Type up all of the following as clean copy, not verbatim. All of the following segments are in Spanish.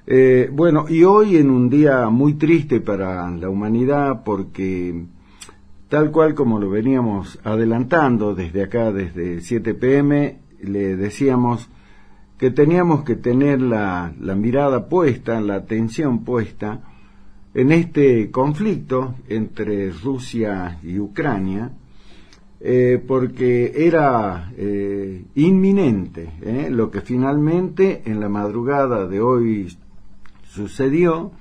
Bueno, y hoy en un día muy triste para la humanidad, porque tal cual como lo veníamos adelantando desde acá, desde 7 p.m., le decíamos que teníamos que tener la mirada puesta, la atención puesta en este conflicto entre Rusia y Ucrania, porque era inminente lo que finalmente en la madrugada de hoy sucedió,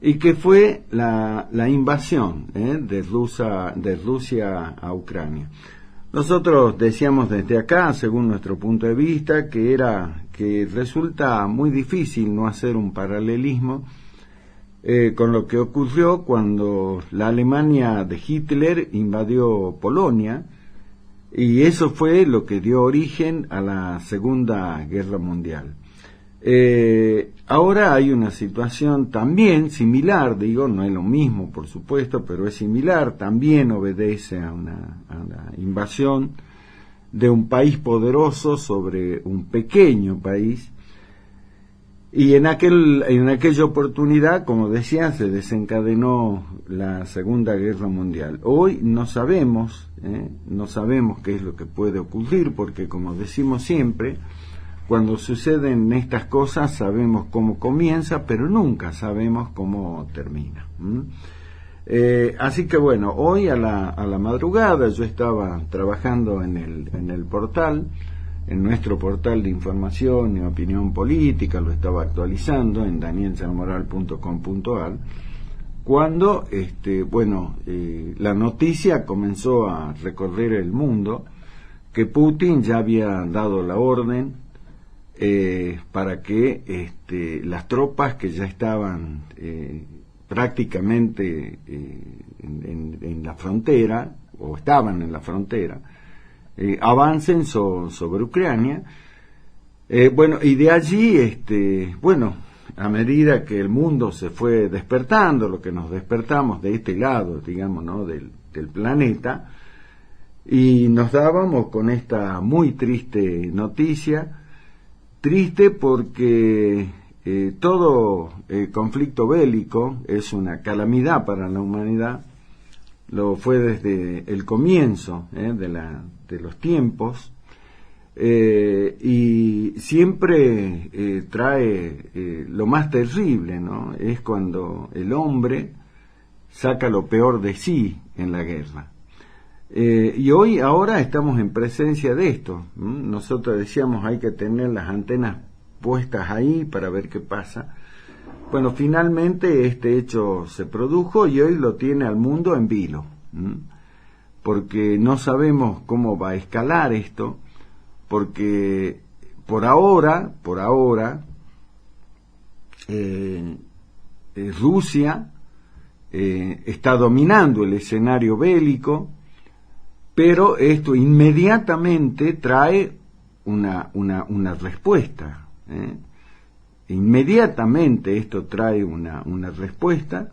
y que fue la invasión de Rusia a Ucrania. Nosotros decíamos desde acá, según nuestro punto de vista, que resulta muy difícil no hacer un paralelismo con lo que ocurrió cuando la Alemania de Hitler invadió Polonia, y eso fue lo que dio origen a la Segunda Guerra Mundial. Ahora hay una situación también similar, digo, no es lo mismo por supuesto, pero es similar, también obedece a una invasión de un país poderoso sobre un pequeño país, y en aquella oportunidad, como decía, se desencadenó la Segunda Guerra Mundial. Hoy no sabemos qué es lo que puede ocurrir, porque como decimos siempre, cuando suceden estas cosas sabemos cómo comienza, pero nunca sabemos cómo termina. Así que bueno, hoy a la madrugada yo estaba trabajando en el portal, en nuestro portal de información y opinión política, lo estaba actualizando en danielsalmoral.com.ar, cuando la noticia comenzó a recorrer el mundo que Putin ya había dado la orden para que las tropas que ya estaban prácticamente en la frontera, o estaban en la frontera, avancen sobre Ucrania. Y de allí, a medida que el mundo se fue despertando, lo que nos despertamos de este lado, digamos, ¿no?, del planeta, y nos dábamos con esta muy triste noticia. Triste porque todo conflicto bélico es una calamidad para la humanidad. Lo fue desde el comienzo de los tiempos, y siempre trae lo más terrible, ¿no? Es cuando el hombre saca lo peor de sí en la guerra. Y ahora estamos en presencia de esto. Nosotros decíamos hay que tener las antenas puestas ahí para ver qué pasa. Bueno, finalmente este hecho se produjo y hoy lo tiene al mundo en vilo, porque no sabemos cómo va a escalar esto, porque por ahora Rusia está dominando el escenario bélico, pero esto inmediatamente trae una respuesta. Inmediatamente esto trae una respuesta,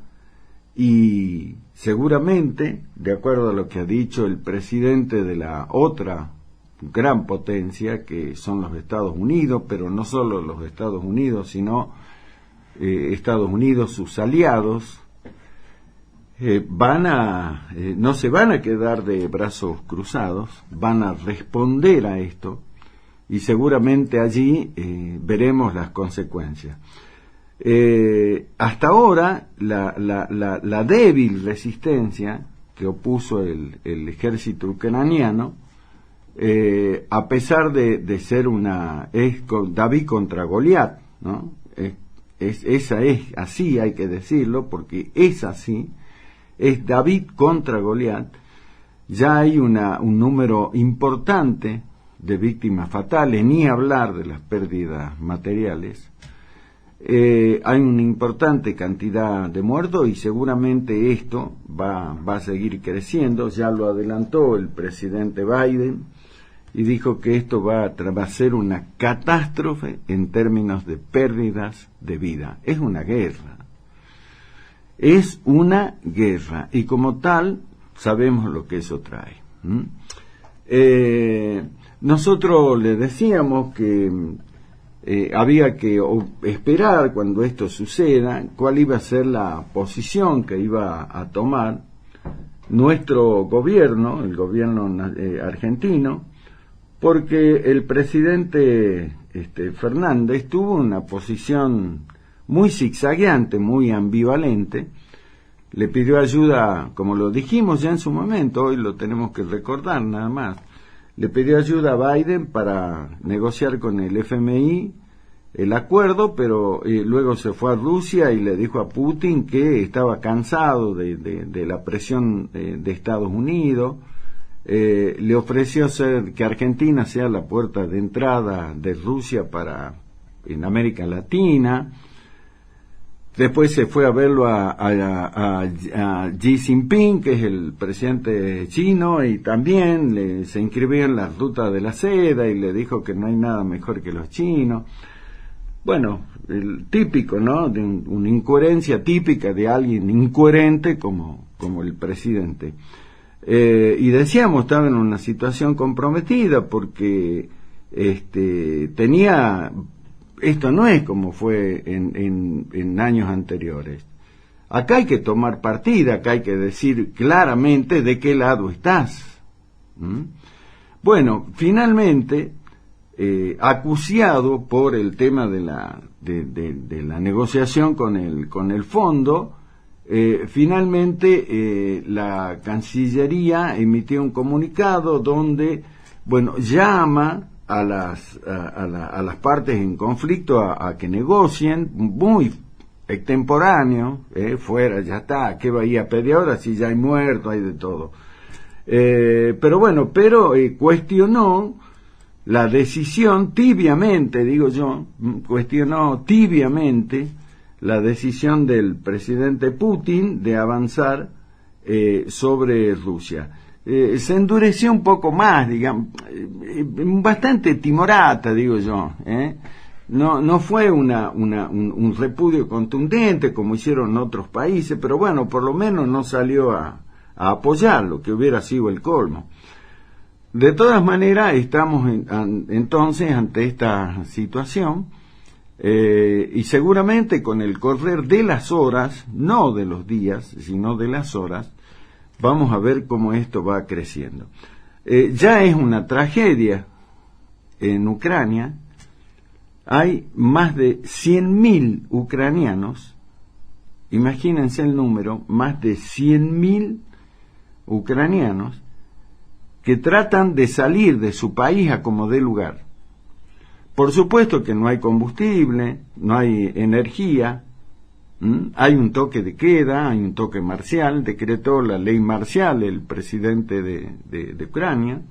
y seguramente, de acuerdo a lo que ha dicho el presidente de la otra gran potencia, que son los Estados Unidos, pero no solo los Estados Unidos, sino Estados Unidos, sus aliados, no se van a quedar de brazos cruzados, van a responder a esto, y seguramente allí veremos las consecuencias. Hasta ahora la débil resistencia que opuso el ejército ucraniano, a pesar de ser es David contra Goliat, ¿no? Esa es así, hay que decirlo, porque es así. Es David contra Goliat. Ya hay un número importante de víctimas fatales, ni hablar de las pérdidas materiales. Hay una importante cantidad de muertos, y seguramente esto va a seguir creciendo. Ya lo adelantó el presidente Biden y dijo que esto va a ser una catástrofe en términos de pérdidas de vida. Es una guerra. Es una guerra, y como tal sabemos lo que eso trae. Nosotros le decíamos que había que esperar cuando esto suceda cuál iba a ser la posición que iba a tomar nuestro gobierno, el gobierno argentino, porque el presidente Fernández tuvo una posición muy zigzagueante, muy ambivalente. Le pidió ayuda, como lo dijimos ya en su momento, hoy lo tenemos que recordar nada más, le pidió ayuda a Biden para negociar con el FMI el acuerdo, pero luego se fue a Rusia y le dijo a Putin que estaba cansado de la presión de Estados Unidos. Le ofreció que Argentina sea la puerta de entrada de Rusia en América Latina. Después se fue a verlo a Xi Jinping, que es el presidente chino, y también se inscribió en la ruta de la seda y le dijo que no hay nada mejor que los chinos. Bueno, el típico, ¿no? De una incoherencia típica de alguien incoherente como el presidente. Y decíamos, estaba en una situación comprometida porque tenía... Esto no es como fue en años anteriores. Acá hay que tomar partida, acá hay que decir claramente de qué lado estás. Bueno, finalmente, acuciado por el tema de la negociación con el fondo, finalmente la Cancillería emitió un comunicado donde, bueno, llama a las partes en conflicto a que negocien, muy extemporáneo, fuera, ya está, ¿qué va a ir a pedir ahora si ya hay muertos, hay de todo? Pero bueno, cuestionó la decisión tibiamente, digo yo, cuestionó tibiamente la decisión del presidente Putin de avanzar sobre Rusia. Se endureció un poco más, digamos, bastante timorata, digo yo, No fue un repudio contundente como hicieron otros países, pero bueno, por lo menos no salió a apoyarlo, que hubiera sido el colmo. De todas maneras, estamos entonces ante esta situación, y seguramente con el correr de las horas, no de los días, sino de las horas, vamos a ver cómo esto va creciendo. Ya es una tragedia en Ucrania. Hay más de 100.000 ucranianos, imagínense el número, más de 100.000 ucranianos que tratan de salir de su país a como dé lugar. Por supuesto que no hay combustible, no hay energía, hay un toque de queda, hay un toque marcial, decretó la ley marcial el presidente de Ucrania,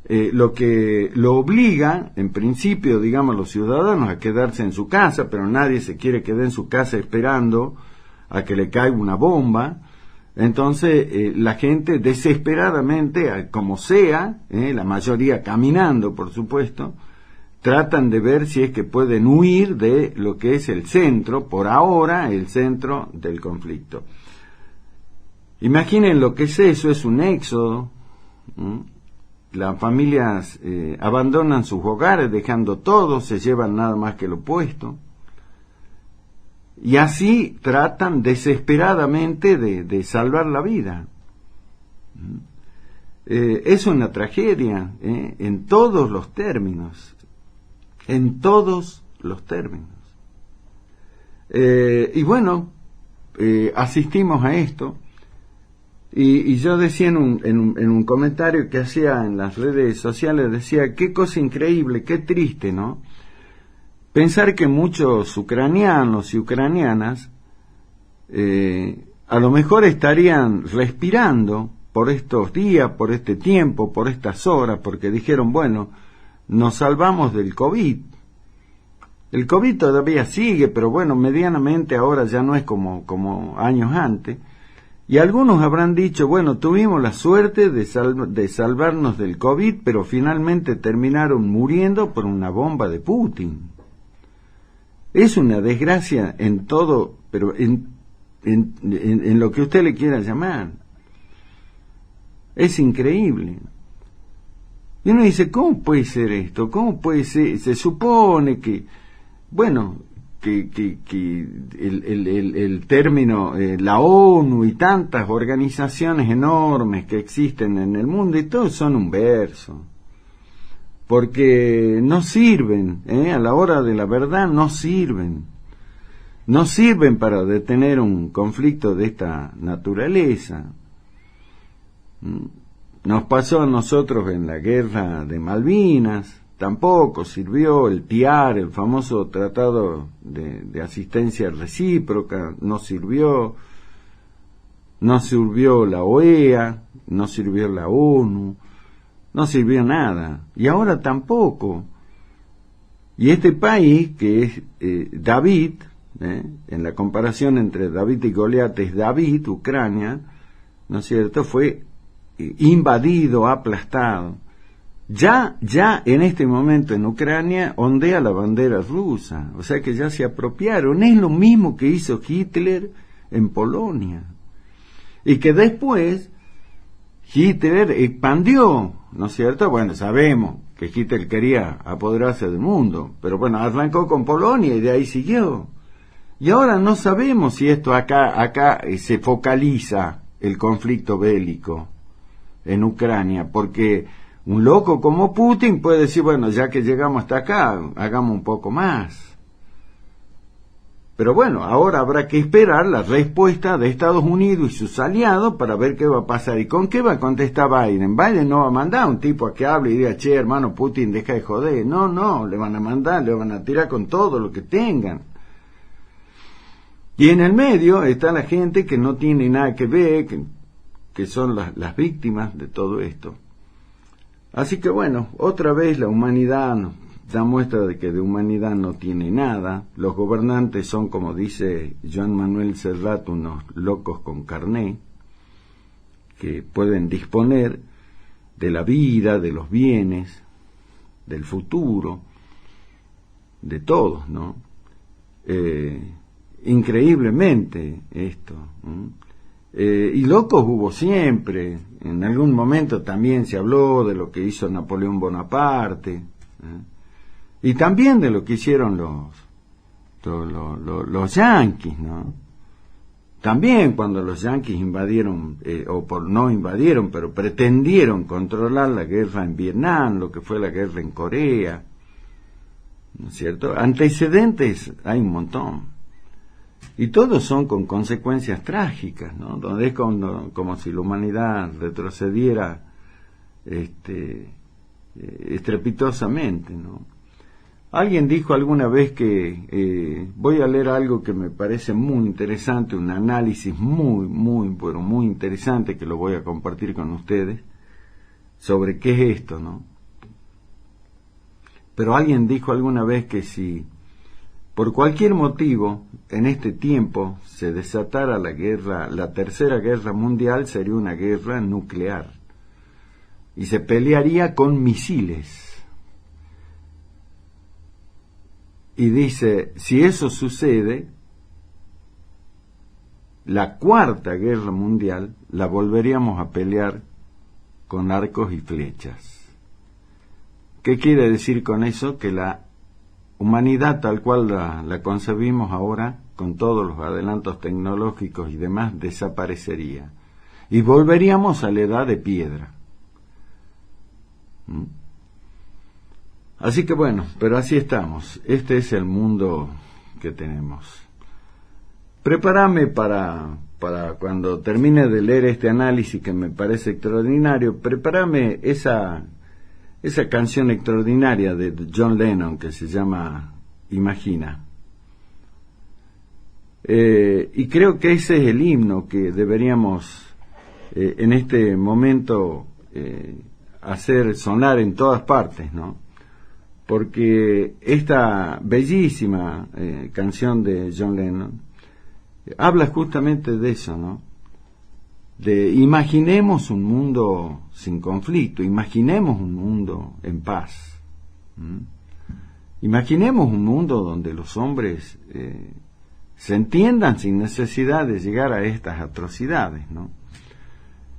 lo que lo obliga, en principio, digamos, a los ciudadanos a quedarse en su casa, pero nadie se quiere quedar en su casa esperando a que le caiga una bomba. Entonces, la gente desesperadamente, como sea, la mayoría caminando, por supuesto, tratan de ver si es que pueden huir de lo que es el centro, por ahora, el centro del conflicto. Imaginen lo que es eso, es un éxodo. Las familias abandonan sus hogares dejando todo, se llevan nada más que lo puesto. Y así tratan desesperadamente de salvar la vida. Es una tragedia, en todos los términos. En todos los términos. Y bueno, asistimos a esto. Y yo decía en un comentario que hacía en las redes sociales, decía, qué cosa increíble, qué triste, ¿no? Pensar que muchos ucranianos y ucranianas a lo mejor estarían respirando por estos días, por este tiempo, por estas horas, porque dijeron, bueno, nos salvamos del COVID. El COVID todavía sigue, pero bueno, medianamente ahora ya no es como años antes. Y algunos habrán dicho, bueno, tuvimos la suerte de salvarnos del COVID, pero finalmente terminaron muriendo por una bomba de Putin. Es una desgracia en todo, pero en lo que usted le quiera llamar. Es increíble. Y uno dice, ¿cómo puede ser esto? ¿Cómo puede ser? Se supone que, bueno, que el término, la ONU y tantas organizaciones enormes que existen en el mundo, y todos son un verso. Porque no sirven, a la hora de la verdad no sirven. No sirven para detener un conflicto de esta naturaleza. Nos pasó a nosotros en la guerra de Malvinas, tampoco sirvió el TIAR, el famoso Tratado de Asistencia Recíproca, no sirvió la OEA, no sirvió la ONU, no sirvió nada, y ahora tampoco. Y este país, que es David, en la comparación entre David y Goliat es David, Ucrania, ¿no es cierto?, fue invadido, aplastado. Ya en este momento en Ucrania ondea la bandera rusa, o sea que ya se apropiaron. Es lo mismo que hizo Hitler en Polonia, y que después Hitler expandió, ¿no es cierto? Bueno, sabemos que Hitler quería apoderarse del mundo, pero bueno, arrancó con Polonia y de ahí siguió. Y ahora no sabemos si esto acá se focaliza el conflicto bélico en Ucrania, porque un loco como Putin puede decir, bueno, ya que llegamos hasta acá, hagamos un poco más. Pero bueno, ahora habrá que esperar la respuesta de Estados Unidos y sus aliados para ver qué va a pasar. ¿Y con qué va a contestar Biden? Biden no va a mandar a un tipo a que hable y diga, che, hermano Putin, deja de joder. No, le van a mandar, le van a tirar con todo lo que tengan. Y en el medio está la gente que no tiene nada que ver, que son las víctimas de todo esto. Así que bueno, otra vez la humanidad da muestra de que de humanidad no tiene nada. Los gobernantes son, como dice Joan Manuel Serrat, unos locos con carné, que pueden disponer de la vida, de los bienes, del futuro, de todos, ¿no? Increíblemente esto. Y locos hubo siempre. En algún momento también se habló de lo que hizo Napoleón Bonaparte, y también de lo que hicieron los yanquis, ¿no? También cuando los yanquis invadieron, no invadieron, pero pretendieron controlar la guerra en Vietnam, lo que fue la guerra en Corea, ¿no es cierto? Antecedentes hay un montón. Y todos son con consecuencias trágicas, ¿no? Donde es como si la humanidad retrocediera estrepitosamente, ¿no? Alguien dijo alguna vez que, voy a leer algo que me parece muy interesante, un análisis pero muy interesante, que lo voy a compartir con ustedes, sobre qué es esto, ¿no? Pero alguien dijo alguna vez que si por cualquier motivo en este tiempo se desatara la tercera guerra mundial, sería una guerra nuclear y se pelearía con misiles. Y dice, si eso sucede, la cuarta guerra mundial la volveríamos a pelear con arcos y flechas. ¿Qué quiere decir con eso? Que la humanidad tal cual la concebimos ahora, con todos los adelantos tecnológicos y demás, desaparecería. Y volveríamos a la edad de piedra. Así que bueno, pero así estamos. Este es el mundo que tenemos. Prepárame para cuando termine de leer este análisis que me parece extraordinario, prepárame esa canción extraordinaria de John Lennon que se llama Imagina. Y creo que ese es el himno que deberíamos en este momento hacer sonar en todas partes, ¿no? Porque esta bellísima canción de John Lennon habla justamente de eso, ¿no? De imaginemos un mundo sin conflicto, imaginemos un mundo en paz. Imaginemos un mundo donde los hombres se entiendan sin necesidad de llegar a estas atrocidades, ¿no?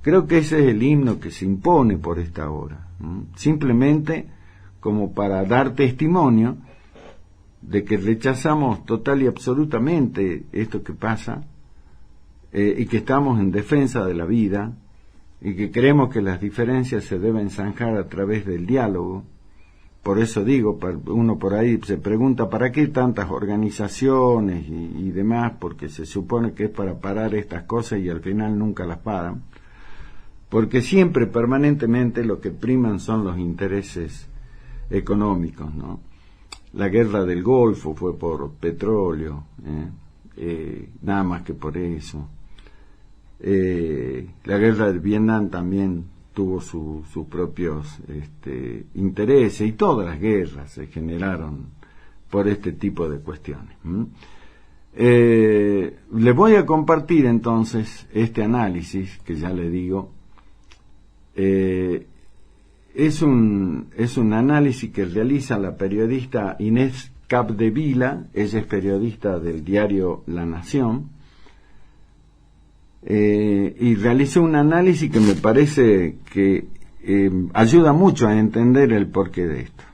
Creo que ese es el himno que se impone por esta hora, simplemente como para dar testimonio de que rechazamos total y absolutamente esto que pasa, y que estamos en defensa de la vida, y que creemos que las diferencias se deben zanjar a través del diálogo. Por eso digo, uno por ahí se pregunta ¿para qué tantas organizaciones y demás? Porque se supone que es para parar estas cosas y al final nunca las paran. Porque siempre, permanentemente, lo que priman son los intereses económicos, ¿no? La guerra del Golfo fue por petróleo, nada más que por eso. La guerra del Vietnam también tuvo sus propios intereses, y todas las guerras se generaron por este tipo de cuestiones. Les voy a compartir entonces este análisis que ya le digo. Es un análisis que realiza la periodista Inés Capdevila. Ella es periodista del diario La Nación, y realizó un análisis que me parece que ayuda mucho a entender el porqué de esto.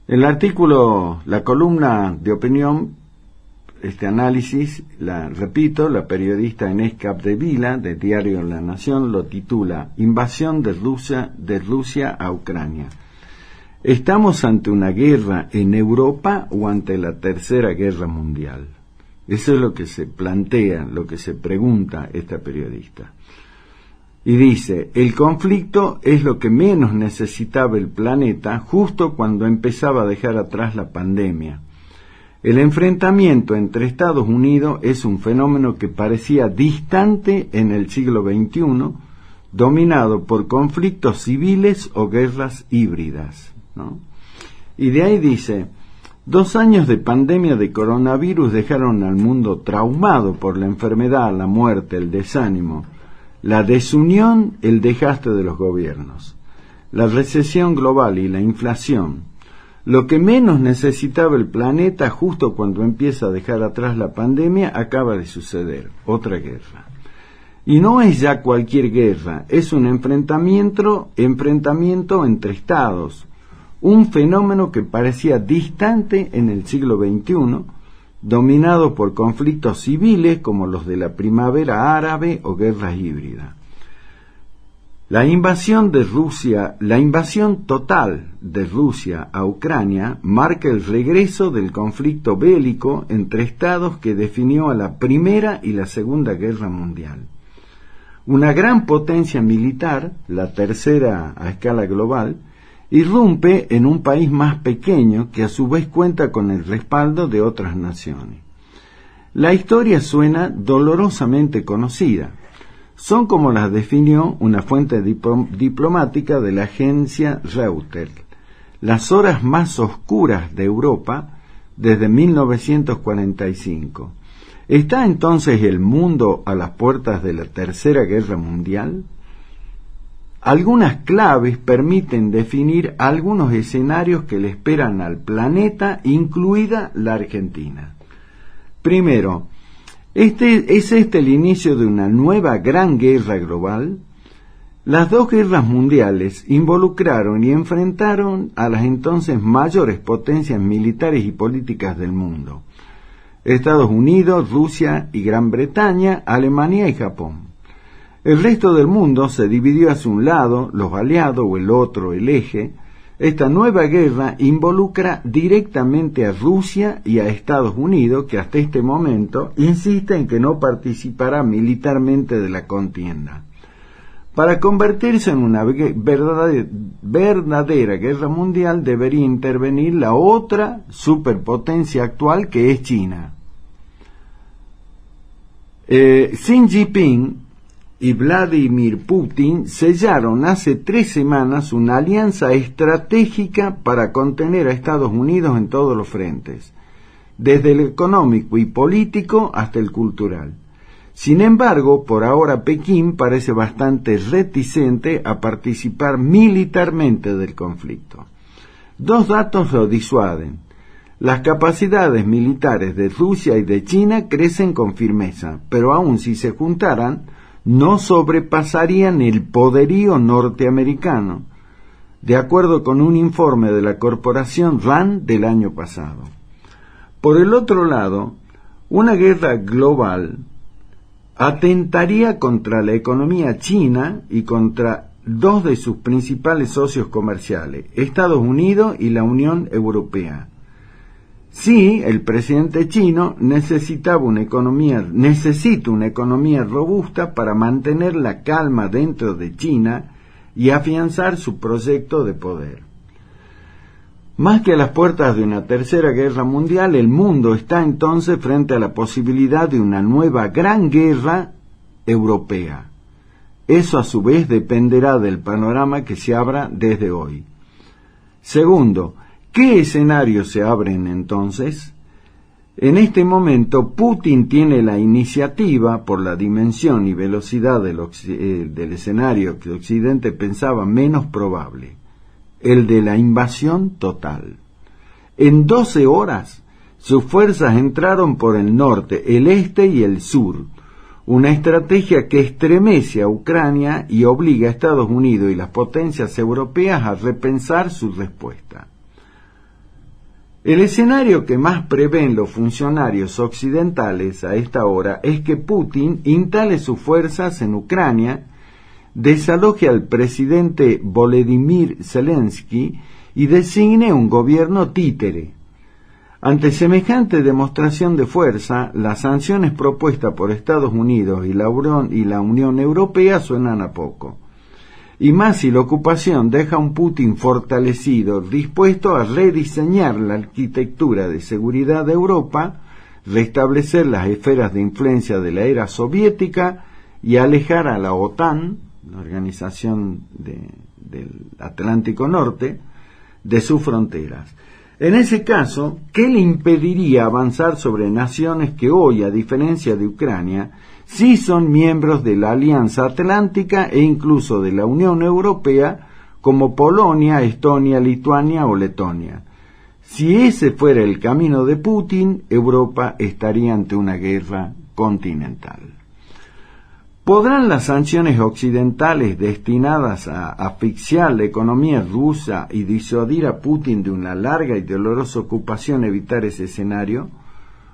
El artículo, la columna de opinión, este análisis, repito, la periodista Inés Capdevila del diario La Nación lo titula Invasión de Rusia a Ucrania. ¿Estamos ante una guerra en Europa o ante la Tercera Guerra Mundial? Eso es lo que se plantea, lo que se pregunta esta periodista. Y dice, el conflicto es lo que menos necesitaba el planeta justo cuando empezaba a dejar atrás la pandemia. El enfrentamiento entre Estados Unidos es un fenómeno que parecía distante en el siglo XXI, dominado por conflictos civiles o guerras híbridas, ¿no? Y de ahí dice, 2 años de pandemia de coronavirus dejaron al mundo traumado por la enfermedad, la muerte, el desánimo, la desunión, el desgaste de los gobiernos, la recesión global y la inflación. Lo que menos necesitaba el planeta justo cuando empieza a dejar atrás la pandemia acaba de suceder, otra guerra. Y no es ya cualquier guerra, es un enfrentamiento entre estados, un fenómeno que parecía distante en el siglo XXI, dominado por conflictos civiles como los de la primavera árabe o guerras híbridas. La invasión total de Rusia a Ucrania marca el regreso del conflicto bélico entre estados que definió a la Primera y la Segunda Guerra Mundial. Una gran potencia militar, la tercera a escala global, irrumpe en un país más pequeño que a su vez cuenta con el respaldo de otras naciones. La historia suena dolorosamente conocida. Son como las definió una fuente diplomática de la agencia Reuters, las horas más oscuras de Europa desde 1945. ¿Está entonces el mundo a las puertas de la Tercera Guerra Mundial? Algunas claves permiten definir algunos escenarios que le esperan al planeta, incluida la Argentina. Primero, ¿es el inicio de una nueva gran guerra global? Las 2 guerras mundiales involucraron y enfrentaron a las entonces mayores potencias militares y políticas del mundo: Estados Unidos, Rusia y Gran Bretaña, Alemania y Japón. El resto del mundo se dividió hacia un lado, los aliados, o el otro, el eje. Esta nueva guerra involucra directamente a Rusia y a Estados Unidos, que hasta este momento insiste en que no participará militarmente de la contienda. Para convertirse en una verdadera guerra mundial debería intervenir la otra superpotencia actual, que es China. Xi Jinping y Vladimir Putin sellaron hace 3 semanas una alianza estratégica para contener a Estados Unidos en todos los frentes, desde el económico y político hasta el cultural. Sin embargo, por ahora Pekín parece bastante reticente a participar militarmente del conflicto. 2 datos lo disuaden. Las capacidades militares de Rusia y de China crecen con firmeza, pero aun si se juntaran, no sobrepasarían el poderío norteamericano, de acuerdo con un informe de la corporación RAND del año pasado. Por el otro lado, una guerra global atentaría contra la economía china y contra dos de sus principales socios comerciales, Estados Unidos y la Unión Europea. Sí, el presidente chino necesita una economía robusta para mantener la calma dentro de China y afianzar su proyecto de poder. Más que a las puertas de una tercera guerra mundial, el mundo está entonces frente a la posibilidad de una nueva gran guerra europea. Eso a su vez dependerá del panorama que se abra desde hoy. Segundo, ¿qué escenarios se abren entonces? En este momento, Putin tiene la iniciativa por la dimensión y velocidad del escenario que Occidente pensaba menos probable, el de la invasión total. En 12 horas, sus fuerzas entraron por el norte, el este y el sur, una estrategia que estremece a Ucrania y obliga a Estados Unidos y las potencias europeas a repensar su respuesta. El escenario que más prevén los funcionarios occidentales a esta hora es que Putin instale sus fuerzas en Ucrania, desaloje al presidente Volodymyr Zelensky y designe un gobierno títere. Ante semejante demostración de fuerza, las sanciones propuestas por Estados Unidos y la Unión Europea suenan a poco. Y más si la ocupación deja a un Putin fortalecido, dispuesto a rediseñar la arquitectura de seguridad de Europa, restablecer las esferas de influencia de la era soviética y alejar a la OTAN, la Organización del Atlántico Norte, de sus fronteras. En ese caso, ¿qué le impediría avanzar sobre naciones que hoy, a diferencia de Ucrania, sí son miembros de la Alianza Atlántica e incluso de la Unión Europea, como Polonia, Estonia, Lituania o Letonia? Si ese fuera el camino de Putin, Europa estaría ante una guerra continental. ¿Podrán las sanciones occidentales destinadas a asfixiar la economía rusa y disuadir a Putin de una larga y dolorosa ocupación evitar ese escenario?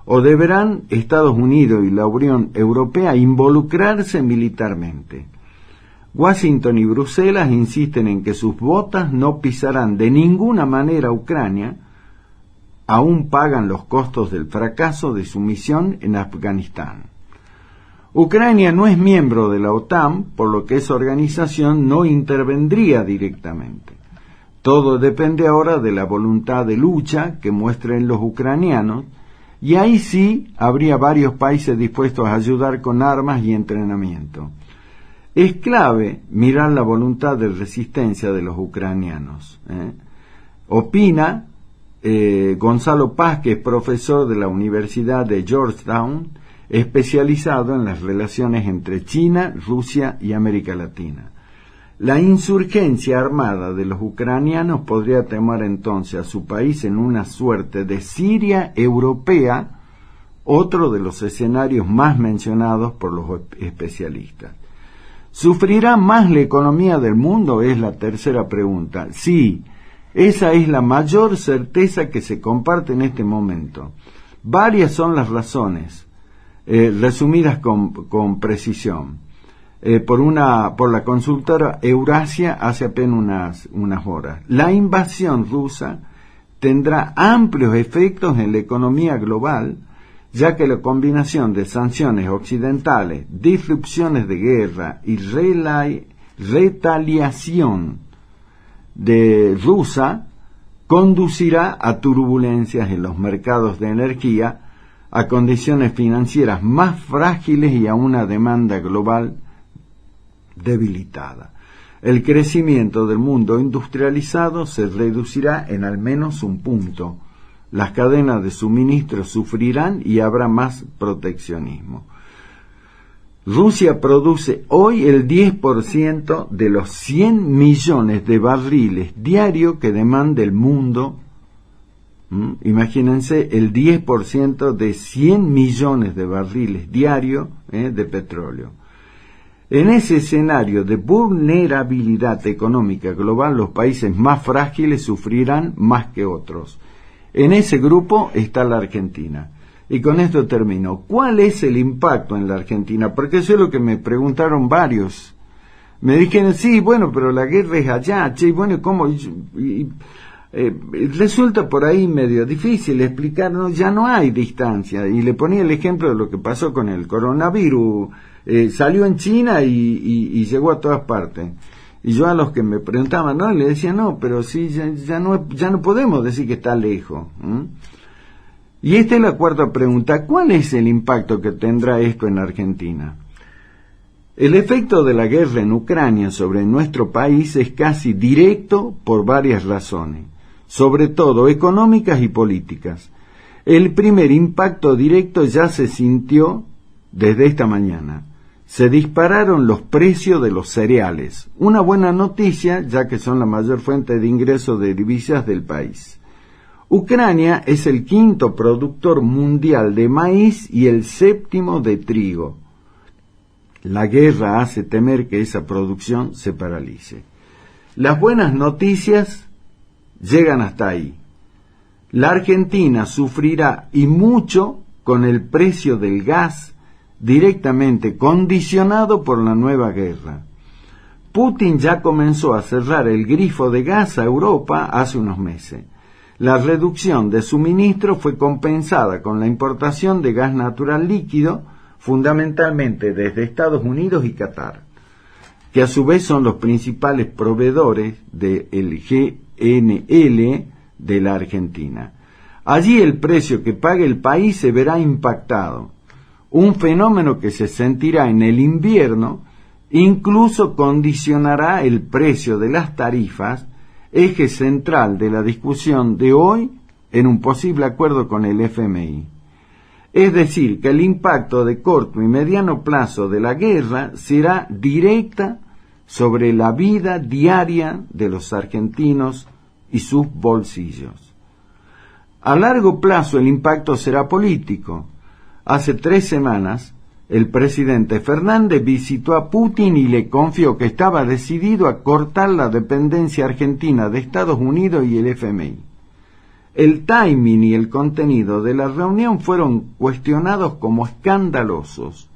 ¿O deberán Estados Unidos y la Unión Europea involucrarse militarmente? Washington y Bruselas insisten en que sus botas no pisarán de ninguna manera a Ucrania, aún pagan los costos del fracaso de su misión en Afganistán. Ucrania no es miembro de la OTAN, por lo que esa organización no intervendría directamente. Todo depende ahora de la voluntad de lucha que muestren los ucranianos, y ahí sí habría varios países dispuestos a ayudar con armas y entrenamiento. Es clave mirar la voluntad de resistencia de los ucranianos. Opina Gonzalo Paz, que es profesor de la Universidad de Georgetown, especializado en las relaciones entre China, Rusia y América Latina. La insurgencia armada de los ucranianos podría tomar entonces a su país en una suerte de Siria europea, otro de los escenarios más mencionados por los especialistas. ¿Sufrirá más la economía del mundo? Es la tercera pregunta. Sí, esa es la mayor certeza que se comparte en este momento. Varias son las razones, resumidas con precisión. Por la consultora Eurasia hace apenas unas horas. La invasión rusa tendrá amplios efectos en la economía global, ya que la combinación de sanciones occidentales, disrupciones de guerra y retaliación de rusa conducirá a turbulencias en los mercados de energía, a condiciones financieras más frágiles y a una demanda global debilitada. El crecimiento del mundo industrializado se reducirá en al menos un punto. Las cadenas de suministro sufrirán y habrá más proteccionismo. Rusia produce hoy el 10% de los 100 millones de barriles diarios que demanda el mundo. Imagínense el 10% de 100 millones de barriles diarios de petróleo. En ese escenario de vulnerabilidad económica global, los países más frágiles sufrirán más que otros. En ese grupo está la Argentina. Y con esto termino. ¿Cuál es el impacto en la Argentina? Porque eso es lo que me preguntaron varios. Me dijeron, sí, bueno, pero la guerra es allá, che, bueno, ¿cómo? Resulta por ahí medio difícil explicarnos, ya no hay distancia. Y le ponía el ejemplo de lo que pasó con el coronavirus. Salió en China y llegó a todas partes. Y yo a los que me preguntaban, no, le decía, no, pero sí, ya no podemos decir que está lejos. Y esta es la cuarta pregunta. ¿Cuál es el impacto que tendrá esto en Argentina? El efecto de la guerra en Ucrania sobre nuestro país es casi directo por varias razones, sobre todo económicas y políticas. El primer impacto directo ya se sintió desde esta mañana. Se dispararon los precios de los cereales. Una buena noticia, ya que son la mayor fuente de ingresos de divisas del país. Ucrania es el quinto productor mundial de maíz y el séptimo de trigo. La guerra hace temer que esa producción se paralice. Las buenas noticias llegan hasta ahí. La Argentina sufrirá y mucho con el precio del gas directamente condicionado por la nueva guerra. Putin ya comenzó a cerrar el grifo de gas a Europa hace unos meses. La reducción de suministro fue compensada con la importación de gas natural líquido, fundamentalmente desde Estados Unidos y Qatar, que a su vez son los principales proveedores del GNL de la Argentina. Allí el precio que pague el país se verá impactado. Un fenómeno que se sentirá en el invierno, incluso condicionará el precio de las tarifas, eje central de la discusión de hoy en un posible acuerdo con el FMI. Es decir, que el impacto de corto y mediano plazo de la guerra será directa sobre la vida diaria de los argentinos y sus bolsillos. A largo plazo el impacto será político. Hace 3 semanas, el presidente Fernández visitó a Putin y le confió que estaba decidido a cortar la dependencia argentina de Estados Unidos y el FMI. El timing y el contenido de la reunión fueron cuestionados como escandalosos.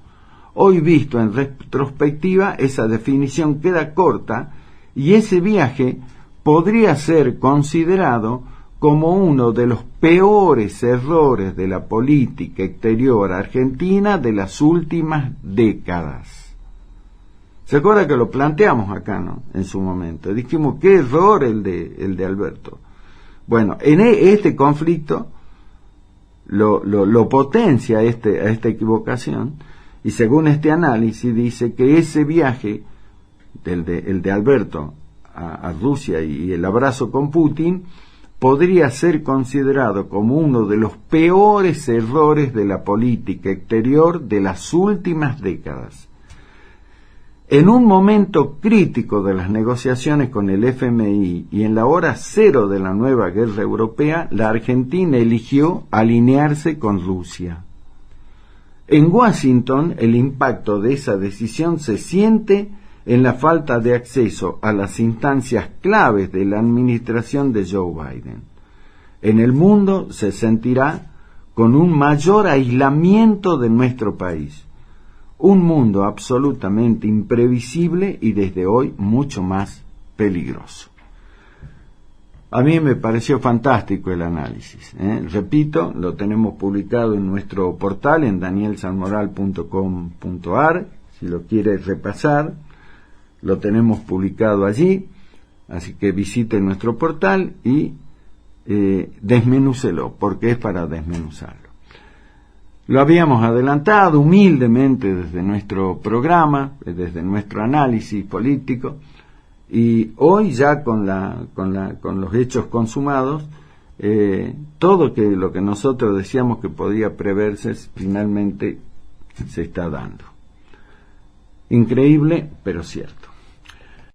Hoy, visto en retrospectiva, esa definición queda corta y ese viaje podría ser considerado como uno de los peores errores de la política exterior argentina de las últimas décadas. ¿Se acuerda que lo planteamos acá, no? En su momento. Dijimos, qué error el de Alberto. Bueno, en este conflicto lo potencia a esta equivocación, y según este análisis dice que ese viaje, el de Alberto a Rusia y el abrazo con Putin, podría ser considerado como uno de los peores errores de la política exterior de las últimas décadas. En un momento crítico de las negociaciones con el FMI y en la hora cero de la nueva guerra europea, la Argentina eligió alinearse con Rusia. En Washington, el impacto de esa decisión se siente en la falta de acceso a las instancias claves de la administración de Joe Biden. En el mundo se sentirá con un mayor aislamiento de nuestro país. Un mundo absolutamente imprevisible y desde hoy mucho más peligroso. A mí me pareció fantástico el análisis. Repito, lo tenemos publicado en nuestro portal en danielsanmoral.com.ar. Si lo quiere repasar, lo tenemos publicado allí. Así que visite nuestro portal y desmenúcelo, porque es para desmenuzarlo. Lo habíamos adelantado humildemente desde nuestro programa, desde nuestro análisis político, y hoy ya con los hechos consumados, todo lo que nosotros decíamos que podía preverse finalmente se está dando. Increíble, pero cierto.